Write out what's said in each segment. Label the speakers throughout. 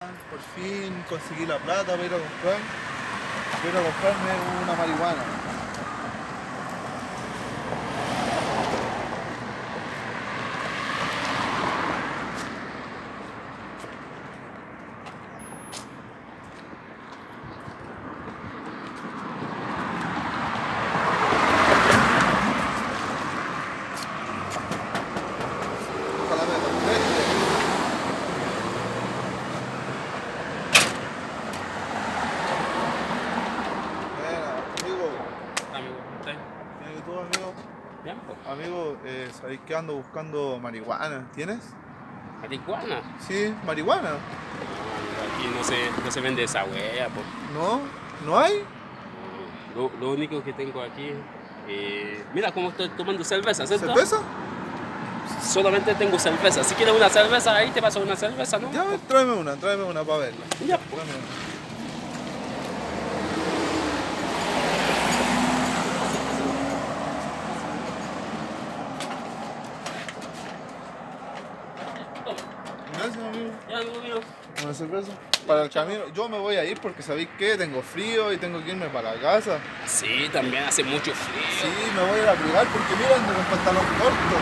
Speaker 1: Por fin conseguí la plata para ir a comprar. Voy a ir a comprarme una marihuana. Ojalá me conteste. Amigo,
Speaker 2: Amigo, ¿usted?
Speaker 1: ¿tienes tú, amigo?
Speaker 2: ¿Bien? Pues,
Speaker 1: Amigo, ¿sabéis que ando buscando marihuana? ¿Tienes?
Speaker 2: marihuana.
Speaker 1: Sí, marihuana.
Speaker 2: No, amigo, aquí no se vende esa huella, pues.
Speaker 1: ¿No? ¿No hay?
Speaker 2: Lo único que tengo aquí, mira cómo estoy tomando cerveza, ¿cierto?
Speaker 1: ¿Cerveza?
Speaker 2: Solamente tengo cerveza. Si quieres una cerveza, ahí te paso una cerveza, ¿no?
Speaker 1: Ya, tráeme una para verla.
Speaker 2: Ya, pues.
Speaker 1: Tráeme una. Gracias, amigo.
Speaker 2: Ya, amigo mío.
Speaker 1: Una cerveza. Para el camino. Yo me voy a ir porque sabéis que tengo frío y tengo que irme para la casa.
Speaker 2: Sí, también hace mucho
Speaker 1: Sí,
Speaker 2: frío.
Speaker 1: me voy a ir a abrigar porque mira, ando con pantalón corto.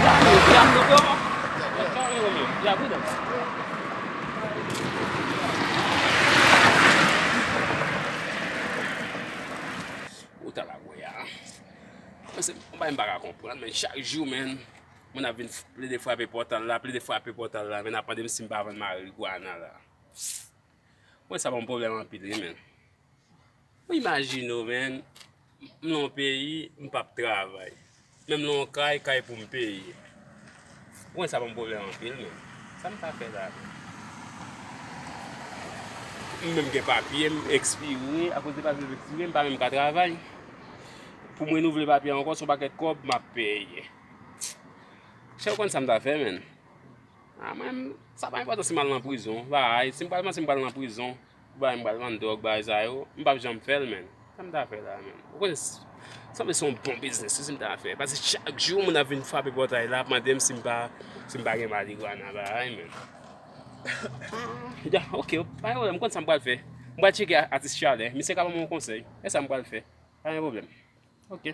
Speaker 2: Ya, amigo, ya, nos vemos.
Speaker 1: Ya,
Speaker 2: Ya, chao, amigo mío. Ya, cuídate. Puta la wea. Mwen se baga kompran men chak jou men. Mwen avin ple de fwa pe portal la, ple de fwa pe portal la, men apande msi mba avan marijuana la. Mwen sa bon problem an pili men. Mwen imagino men, mnon peyi, mpap travay. Men mnon kay pou mpeyi. Mwen sa bon problem an pili men. Sa mta fe la men. Mwen mge papye, m ekspire, akos de papye m ekspire, mpa men mka travay. Pou mwen ouvle papye ankon, son paket kob, m ap peye. Che ou kon sa mta fe men? Mwen, sa pa importan si mal nan prison. Ba, si mbal nan prison, ba mbal nan drog, ba zayo, mbap jam fel men. Sa mta fe la men. Ou kon, sa mwen son bon business, si mta fe. Pasi chak jou mwen avin fape potay la, mandem si mba gen marijuana ba, men. Ya, ok, mwen kon sa mbal fe. Mbal cheke artist Charles, mi se ka pa mwen konsey. E sa mbal fe. A yon problem. Ok.